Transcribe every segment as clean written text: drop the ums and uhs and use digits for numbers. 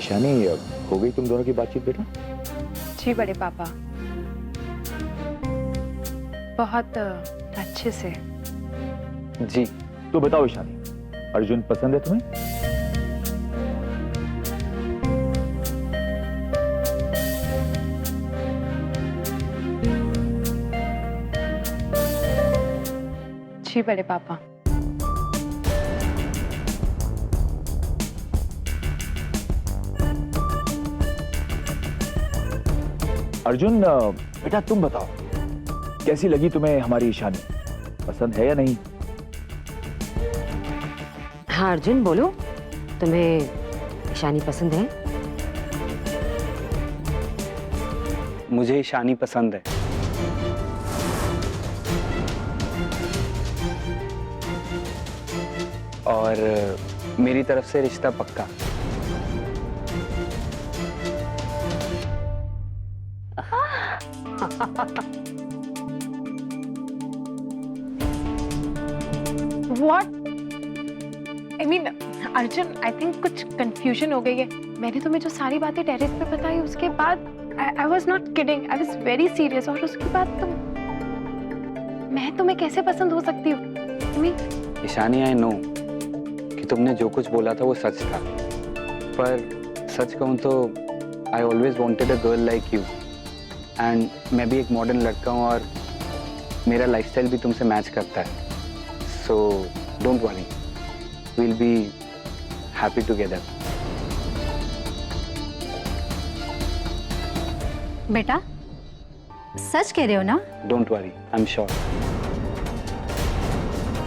ईशानी, हो गई तुम दोनों की बातचीत बेटा? जी बड़े पापा, बहुत अच्छे से। जी। तो बताओ ईशानी, अर्जुन पसंद है तुम्हें? जी बड़े पापा। अर्जुन बेटा तुम बताओ, कैसी लगी तुम्हें हमारी ईशानी? पसंद है या नहीं? हाँ अर्जुन बोलो, तुम्हें ईशानी पसंद है? मुझे ईशानी पसंद है। और मेरी तरफ से रिश्ता पक्का। What? I mean, Arjun, I think कुछ confusion हो गई है। मैंने तुम्हें जो सारी बातें टेरेस पे बताई उसके बाद I was not kidding, I was very serious। और उसके बाद मैं तुम्हें कैसे पसंद हो सकती हूँ? ईशानी, आई नो कि तुमने जो कुछ बोला था वो सच था, पर सच कहूँ तो I always wanted a girl like you. And मैं भी एक मॉडर्न लड़का हूँ और मेरा लाइफस्टाइल भी तुमसे मैच करता है। So don't worry, we'll be happy together. बेटा सच कह रहे हो ना? Don't worry, I am sure.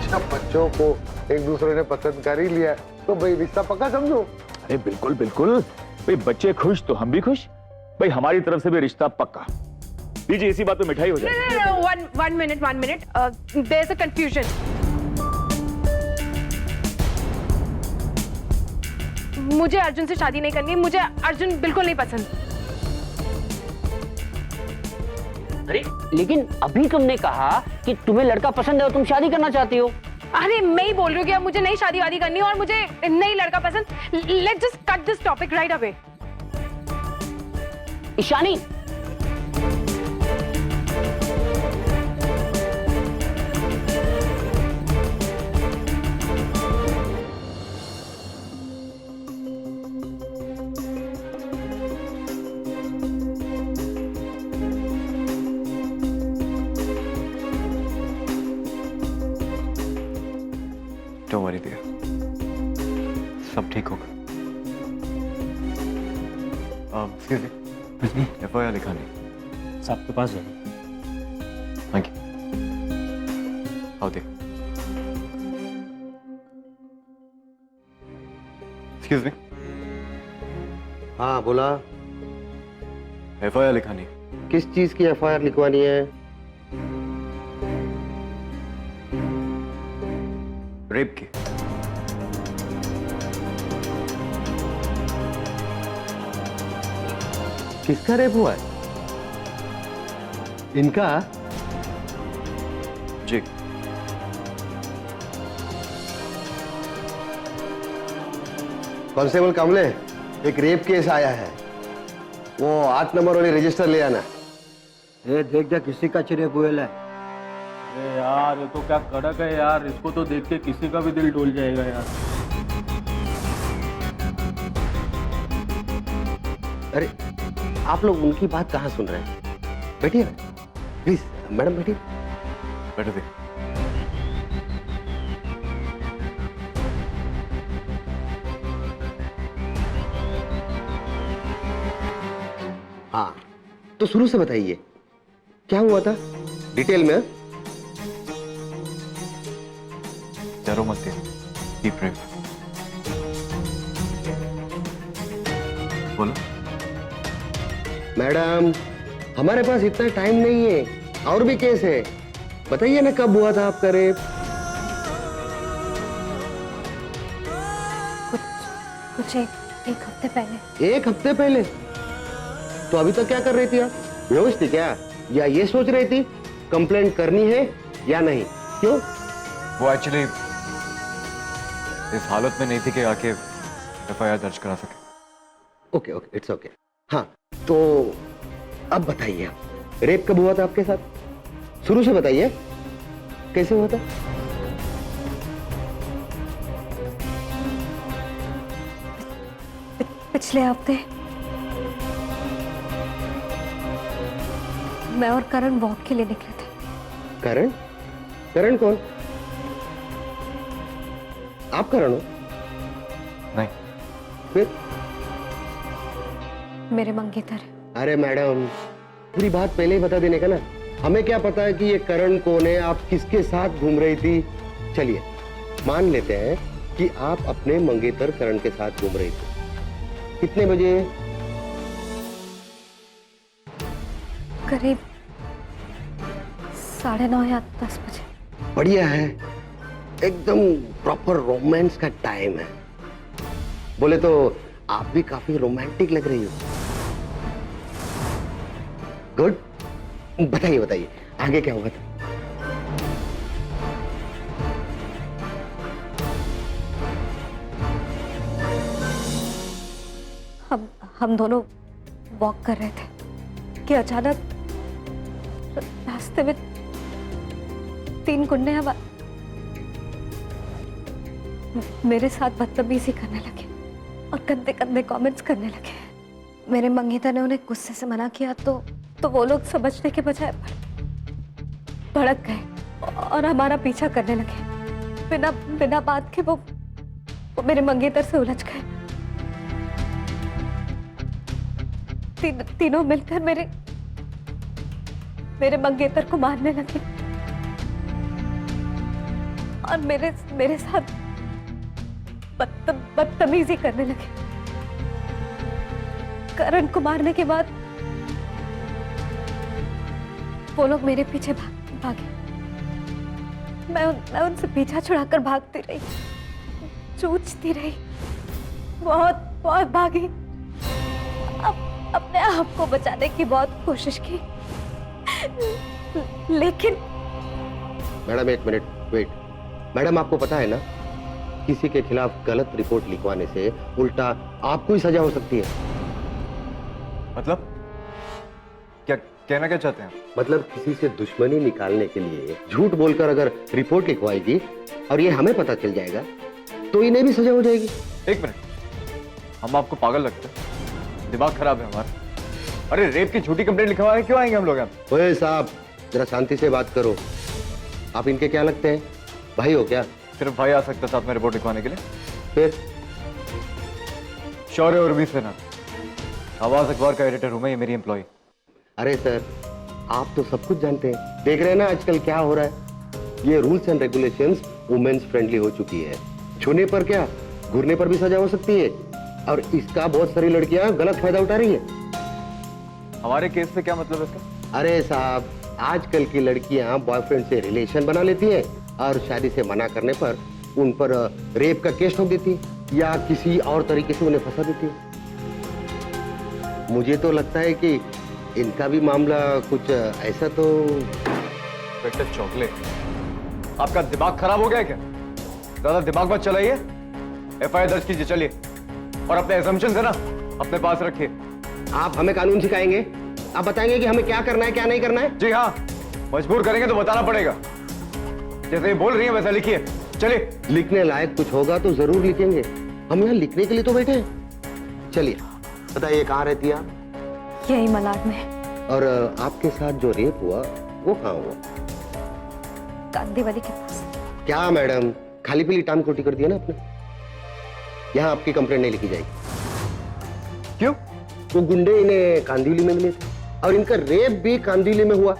जब बच्चों को एक दूसरे ने पसंद कर ही लिया तो भाई रिश्ता पक्का समझो। अरे बिल्कुल बिल्कुल भाई, बच्चे खुश तो हम भी खुश भाई, हमारी तरफ से भी रिश्ता पक्का। दीजिए, इसी बात पे मिठाई हो जाए। One minute. There's a confusion. मुझे अर्जुन से शादी नहीं करनी, मुझे अर्जुन बिल्कुल नहीं पसंद। अरे लेकिन अभी तुमने कहा कि तुम्हें लड़का पसंद है और तुम शादी करना चाहती हो। अरे मैं ही बोल रही हूँ कि अब मुझे नई शादी वादी करनी है और मुझे नई लड़का पसंद। Let's just cut this topic right away. Ishani, Don't worry dear, सब ठीक होगा। Excuse me, FIR लिखानी साहब के पास जाओ। Thank you. आओ दे। Excuse me, हाँ बोला। FIR लिखानी। किस चीज की FIR लिखवानी है? रेप की। किसका रेप हुआ है? इनका? जी। कांस्टेबल कमले, एक रेप केस आया है, वो 8 नंबर वाली रजिस्टर ले आना। देख जा किसी का रेप हुआ है। अरे यार ये तो क्या कड़क है यार, इसको तो देख के किसी का भी दिल डोल जाएगा यार। अरे आप लोग उनकी बात कहाँ सुन रहे हैं? बैठिए प्लीज, मैडम बैठिए। बैठो दे। हाँ तो शुरू से बताइए क्या हुआ था, डिटेल में। डरो मत दे, कीप ब्रेव। बोलो। मैडम हमारे पास इतना टाइम नहीं है, और भी केस है, बताइए ना कब हुआ था आपका रेप? कुछ एक हफ्ते पहले। 1 हफ्ते पहले? तो अभी तक क्या कर रही थी आप? बेहोश थी क्या, या ये सोच रही थी कंप्लेंट करनी है या नहीं? क्यों? वो एक्चुअली इस हालत में नहीं थी कि आके FIR दर्ज करा सके। Okay okay, it's okay. हाँ, तो अब बताइए आप, रेप कब हुआ था आपके साथ? शुरू से बताइए, कैसे हुआ था? पिछले हफ्ते मैं और करण वॉक के लिए निकले थे। करण? करण कौन? आप करण हो? नहीं। फिर? मेरे मंगेतर। अरे मैडम, पूरी बात पहले ही बता देने का ना। हमें क्या पता है कि ये करण कौन है, आप किसके साथ घूम रही थी? चलिए मान लेते हैं कि आप अपने मंगेतर करण के साथ घूम रही थी। कितने बजे? करीब 9:30 या 10 बजे। बढ़िया है, एकदम प्रॉपर रोमांस का टाइम है। बोले तो आप भी काफी रोमांटिक लग रही हो। गुड, बताइए बताइए आगे क्या हुआ था? हम दोनों वॉक कर रहे थे कि अचानक रास्ते में 3 गुंडे मेरे साथ बदतमीजी करने लगे और गंदे गंदे कमेंट्स करने लगे। मेरे मंगेतर ने उन्हें गुस्से से मना किया तो वो लोग समझने के बजाय भड़क गए और हमारा पीछा करने लगे। बिना बात के वो मेरे मंगेतर से उलझ गए। तीनों मिलकर मेरे मंगेतर को मारने लगे और मेरे साथ बदतमीजी करने लगे। करण को मारने के बाद वो लोग मेरे पीछे भागे। मैं उनसे पीछा छुड़ाकर भागती रही, जूझती रही, बहुत भागी। अपने आप को बचाने की बहुत कोशिश की, लेकिन मैडम एक मिनट वेट। मैडम आपको पता है ना, किसी के खिलाफ गलत रिपोर्ट लिखवाने से उल्टा आपको ही सजा हो सकती है। मतलब क्या कहना क्या चाहते हैं? मतलब किसी से दुश्मनी निकालने के लिए झूठ बोलकर अगर रिपोर्ट लिखवाएगी और ये हमें पता चल जाएगा तो इन्हें भी सजा हो जाएगी। एक मिनट, हम आपको पागल लगते हैं? दिमाग खराब है हमारा? अरे रेप की झूठी कंप्लेंट लिखवाए क्यों आएंगे हम लोग यहाँ? ओए साहब, जरा शांति से बात करो। आप इनके क्या लगते हैं, भाई हो क्या? सिर्फ भाई आ सकता साथ में रिपोर्ट लिखवाने के लिए। फिर? शौर्य उर्मी सेना, आवाज अखबार का एडिटर हूं मैं, ये मेरी एम्प्लॉय। अरे सर, आप तो सब कुछ जानते हैं। देख रहे हैं ना आजकल क्या हो रहा है। ये rules and regulations women's friendly हो चुकी है। छूने पर क्या, घूरने पर भी सजा हो सकती है। और इसका बहुत सारी लड़कियां गलत फायदा उठा रही है। हमारे केस से क्या मतलब है इसका? अरे साहब, आजकल की लड़कियां बॉयफ्रेंड से रिलेशन बना लेती हैं और शादी से मना करने पर उन पर रेप का केस ठोक देती है या किसी और तरीके से उन्हें फंसा देती है। मुझे तो लगता है कि इनका भी मामला कुछ ऐसा तो। बेटा चॉकलेट, आपका दिमाग खराब हो गया क्या? ज्यादा दिमाग मत चलाइए, एफआईआर दर्ज कीजिए। चलिए, और अपने assumptions है ना अपने पास रखिए। आप हमें कानून सिखाएंगे? आप बताएंगे कि हमें क्या करना है क्या नहीं करना है? जी हाँ, मजबूर करेंगे तो बताना पड़ेगा। जैसे ये बोल रही है वैसा लिखिए। चलिए। लिखने लायक कुछ होगा तो जरूर लिखेंगे, हम यहाँ लिखने के लिए तो बैठे हैं। चलिए बताइए, कहाँ रहती है आप? यही मलाड में। और आपके साथ जो रेप हुआ वो कहाँ हुआ? कांदीवली के पास। क्या मैडम, खाली पीली टांग खोटी कर दिया ना आपने। यहाँ आपकी कंप्लेंट नहीं लिखी जाएगी। क्यों? वो गुंडे इन्हें कांदिवली में मिले थे और इनका रेप भी कांदिवली में हुआ।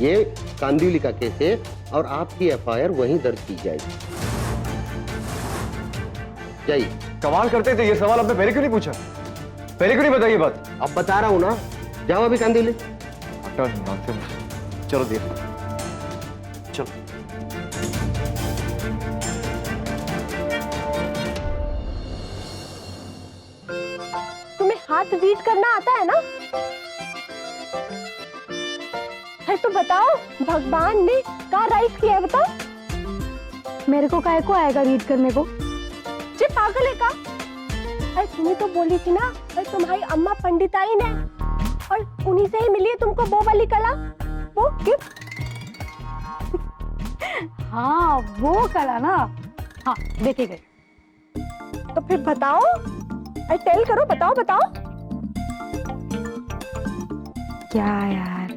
ये कांदिवली का केस है और आपकी एफआईआर वहीं दर्ज की जाएगी। जाइए। कमाल करते थे, ये सवाल आपने पहले क्यों नहीं पूछा? पहले क्यों नहीं बताइए बात? अब बता रहा हूं ना, जाओ अभी कांदिवली। चलो देख, चलो। तुम्हें हाथ रीड करना आता है ना? है तो बताओ, भगवान ने क्या राइट किया है बताओ? मेरे को काहे को आएगा रीड करने को? जी पागल है का? अरे तुम्हें तो बोली थी ना, अरे तुम्हारी अम्मा पंडिताइन है और उन्हीं से ही मिली है तुमको वो वाली कला, वो गिफ्ट। हाँ वो कला ना, हाँ देखे गए। तो फिर बताओ, अरे टेल करो, बताओ बताओ। क्या यार,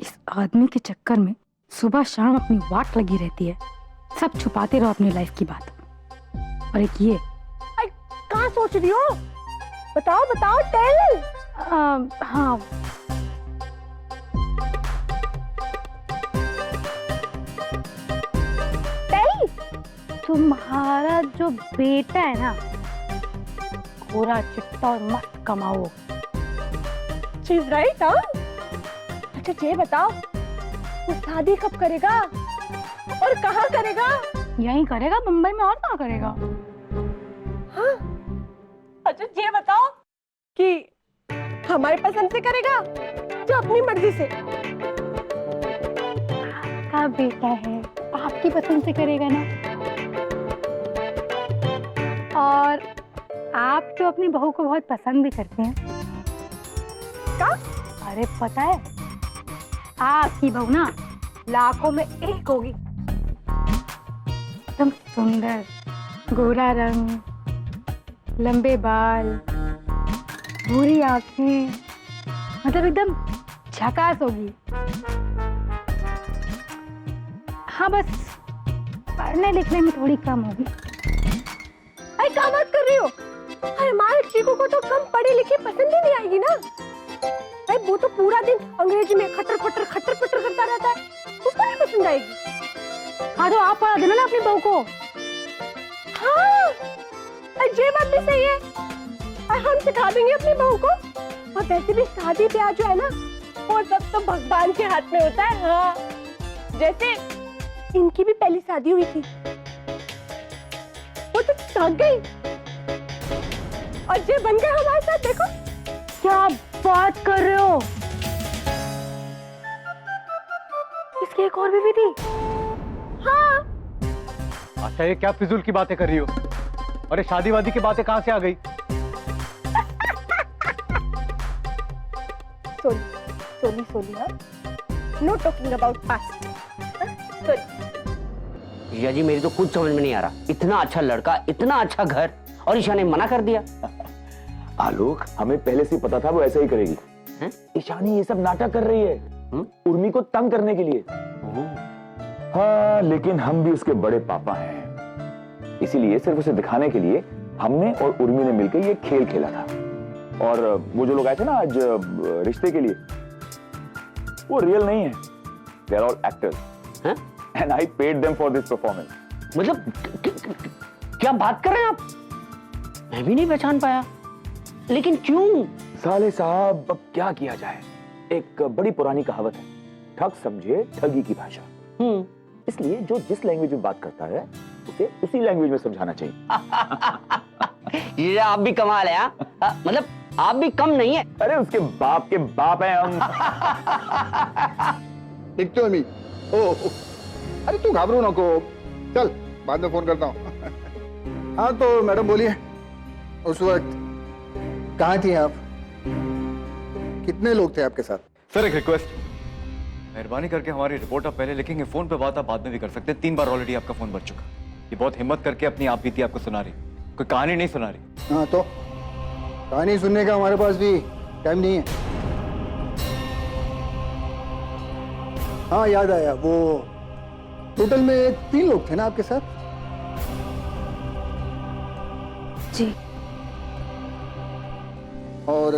इस आदमी के चक्कर में सुबह शाम अपनी वाट लगी रहती है। सब छुपाते रहो अपनी लाइफ की बात। और एक ये, कहाँ सोच रही हो? बताओ बताओ, टेल। हाँ टेल। तुम्हारा जो बेटा है ना, पूरा चिट्टा और मस्त कमाओ। She is right. हाँ, अच्छा ये बताओ, वो शादी कब करेगा और कहाँ करेगा? यहीं करेगा, मुंबई में, और कहाँ करेगा? हाँ? अच्छा ये बताओ कि हमारी पसंद से करेगा या अपनी मर्जी से? आपका बेटा है, आपकी पसंद से करेगा ना। और आप तो अपनी बहू को बहुत पसंद भी करते हैं। क्या? अरे पता है, आपकी बहू ना लाखों में एक होगी। एकदम सुंदर, गोरा रंग, लंबे बाल, भूरी आंखें, मतलब एकदम झकास होगी। हाँ बस पढ़ने लिखने में थोड़ी कम होगी। अरे क्या बात कर रही हो? अरे हमारे चीकू को तो कम पढ़ी लिखी पसंद ही नहीं आएगी ना। अरे वो तो पूरा दिन अंग्रेजी में खटर खटर करता रहता है, उसको नहीं पसंद आएगी। हाँ तो आप पढ़ा देना ना अपनी बहू को। हाँ, अरे ये बात भी सही है। अरे हम सिखा देंगे अपनी बहू को। और वैसे भी शादी ब्याह जो है ना, वो सब तो भगवान के हाथ में होता है। हाँ, जैसे इनकी भी पहली शादी हुई थी, वो तो थक गई और ये बन गए हमारे साथ। देखो क्या बात कर रहे हो? इसकी एक और बीवी थी? हाँ। अच्छा ये क्या फिजूल की बातें कर रही हो? अरे शादी वादी की बातें कहाँ से आ गई? सोली हाँ, नो टॉकिंग अबाउट पास्ट। जीजा जी मेरी तो कुछ समझ में नहीं आ रहा। इतना अच्छा लड़का, इतना अच्छा घर, और ईशा ने मना कर दिया। आलोक, हमें पहले से पता था वो ऐसा ही करेगी। ईशानी ये सब नाटक कर रही है उर्मी को तंग करने के लिए। हाँ, लेकिन हम भी उसके बड़े पापा हैं, इसीलिए सिर्फ उसे दिखाने के लिए हमने और उर्मी ने मिलकर ये खेल खेला था। और वो जो लोग आए थे ना आज रिश्ते के लिए, वो रियल नहीं है, they are all actors and I paid them for this performance. मतलब क्या बात कर रहे हैं आप? मैं भी नहीं पहचान पाया, लेकिन क्यों? साले साहब, अब क्या किया जाए, एक बड़ी पुरानी कहावत है, ठग समझे ठगी की भाषा। इसलिए जो जिस लैंग्वेज में बात करता है उसे उसी लैंग्वेज में समझाना चाहिए। ये आप भी कमाल है। मतलब आप भी कम नहीं है। अरे उसके बाप के बाप हैं हम। ठीक तो अमी। ओ, अरे तू घाबरू नको, चल बाद में फोन करता हूँ। हाँ तो मैडम बोलिए, उस वक्त कहाँ थी आप? कितने लोग थे आपके साथ? सर एक रिक्वेस्ट, मेहरबानी करके हमारी रिपोर्ट आप पहले लिखेंगे, फोन पे बात आप बाद में भी कर सकते हैं। 3 बार ऑलरेडी आपका फोन बज चुका। ये बहुत हिम्मत करके अपनी आप बीती आपको सुना रही, कोई कहानी नहीं सुना रही। हाँ तो कहानी सुनने का हमारे पास भी टाइम नहीं है। हाँ याद आया, वो टोटल में 3 लोग थे ना आपके साथ? जी। और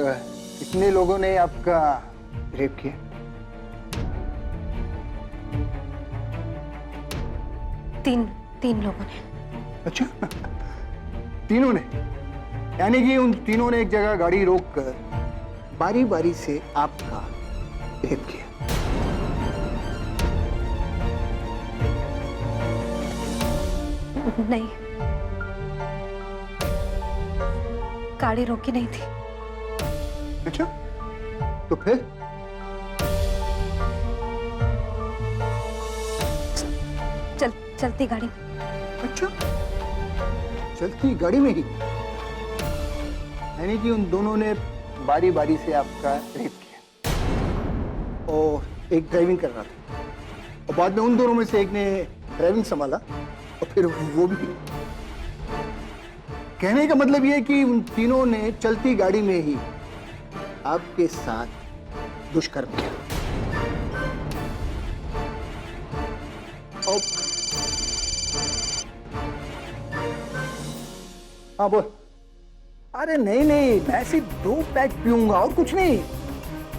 कितने लोगों ने आपका रेप किया? तीन लोगों ने। अच्छा, तीनों ने? यानी कि उन तीनों ने एक जगह गाड़ी रोककर बारी बारी से आपका रेप किया? नहीं, गाड़ी रोकी नहीं थी। अच्छा, तो फिर? चलती गाड़ी में। अच्छा, चलती गाड़ी में ही? यानी कि उन दोनों ने बारी बारी से आपका रेप किया और एक ड्राइविंग कर रहा था और बाद में उन दोनों में से एक ने ड्राइविंग संभाला और फिर वो भी। कहने का मतलब ये है कि उन तीनों ने चलती गाड़ी में ही आपके साथ दुष्कर्म किया। और हाँ बोल। अरे नहीं नहीं, मैं सिर्फ 2 पैक पीऊंगा और कुछ नहीं।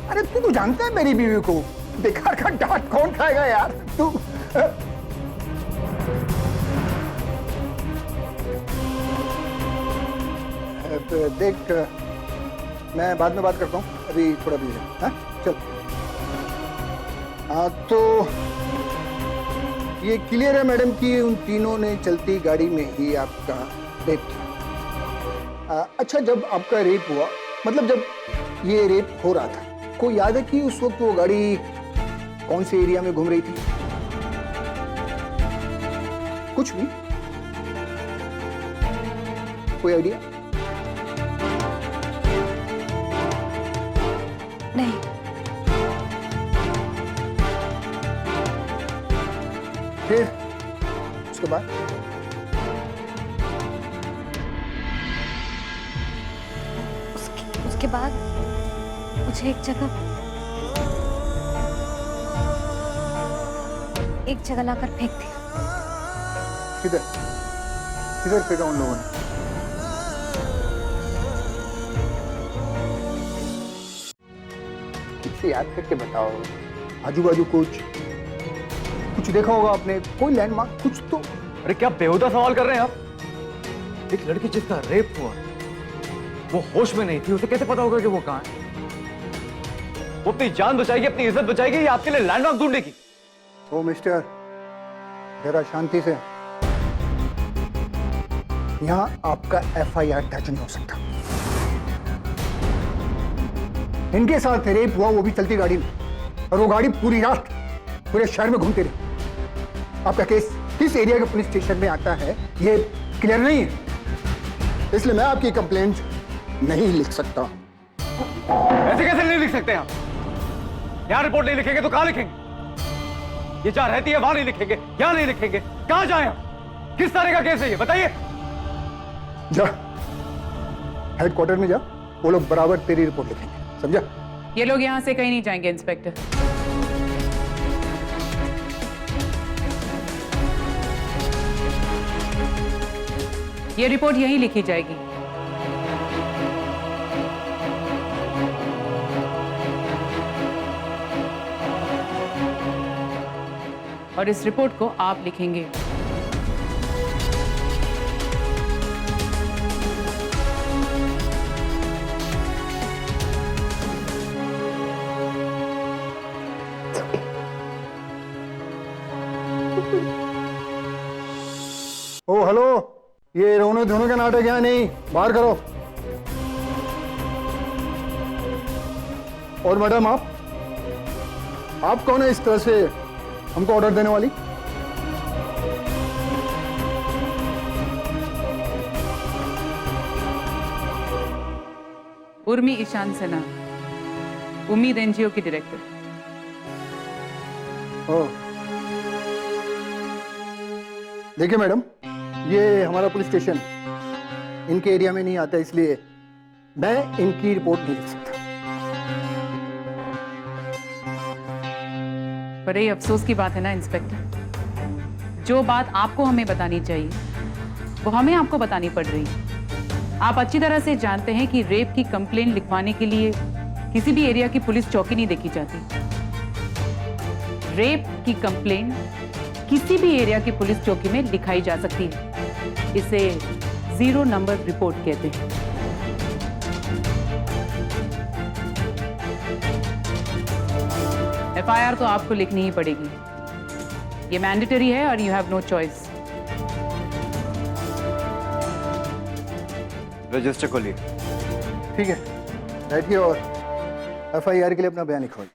अरे तू तो जानता है मेरी बीवी को, बेकार का डांट कौन खाएगा यार तू। देख, मैं बाद में बात करता हूँ, अभी थोड़ा बिजी है। हाँ चल। हाँ तो ये क्लियर है मैडम कि उन तीनों ने चलती गाड़ी में ही आपका रेप किया। अच्छा, जब आपका रेप हुआ, मतलब जब ये रेप हो रहा था, को याद है कि उस वक्त वो गाड़ी कौन से एरिया में घूम रही थी? कुछ भी? कोई आइडिया? नहीं। फिर उसके बाद उसके बाद मुझे एक जगह लाकर फेंक दिया। किधर किधर फेंका उन लोगों ने? किससे याद करके बताओ। आजू बाजू कुछ देखा होगा आपने, कोई लैंडमार्क कुछ तो। अरे क्या बेहुदा सवाल कर रहे हैं आप? एक लड़की जिसका रेप हुआ वो होश में नहीं थी, उसे कैसे पता होगा कि वो कहां है? वो अपनी जान बचाएगी, अपनी इज्जत बचाएगी या आपके लिए लैंडमार्क ढूंढेगी? ओ मिस्टर, जरा शांति से। यहां आपका FIR दर्ज नहीं हो सकता। इनके साथ रेप हुआ, वो भी चलती गाड़ी में, और वो गाड़ी पूरी रात पूरे शहर में घूमती रही। आपका केस किस एरिया के पुलिस स्टेशन में आता है ये क्लियर नहीं है, इसलिए मैं आपकी कंप्लेंट नहीं लिख सकता। ऐसे कैसे नहीं लिख सकते आप? यहां रिपोर्ट नहीं लिखेंगे तो कहां लिखेंगे? ये जहां रहती है वहां नहीं लिखेंगे, यहां नहीं लिखेंगे, कहां जाएं हम? किस तरह का केस है ये बताइए। जा हेडक्वार्टर में जा, वो लोग बराबर तेरी रिपोर्ट लिखेंगे, समझा? ये लोग यहाँ से कहीं नहीं जाएंगे इंस्पेक्टर। ये रिपोर्ट यहीं लिखी जाएगी। और इस रिपोर्ट को आप लिखेंगे। ओ हेलो, ये रोने धोने का नाटक यहाँ नहीं, बाहर करो। और मैडम आप कौन है इस तरह से हमको ऑर्डर देने वाली? उर्मी ईशान सिन्हा, उम्मीद NGO की डायरेक्टर। देखिए मैडम, ये हमारा पुलिस स्टेशन इनके एरिया में नहीं आता, इसलिए मैं इनकी रिपोर्ट नहीं लिख सकता। बड़े अफसोस की बात है ना इंस्पेक्टर, जो बात आपको हमें बतानी चाहिए वो हमें आपको बतानी पड़ रही है। आप अच्छी तरह से जानते हैं कि रेप की कंप्लेंट लिखवाने के लिए किसी भी एरिया की पुलिस चौकी नहीं देखी जाती। रेप की कंप्लेंट किसी भी एरिया की पुलिस चौकी में लिखाई जा सकती है। इसे 0 नंबर रिपोर्ट कहते हैं। FIR तो आपको लिखनी ही पड़ेगी, ये मैंडेटरी है और you have no choice. Register खोलिए। ठीक है, बैठिए और FIR के लिए अपना बयान लिखवाइए।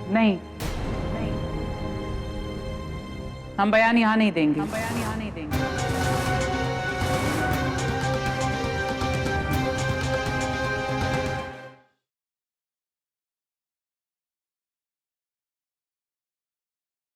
नहीं, हम बयान यहाँ नहीं देंगे।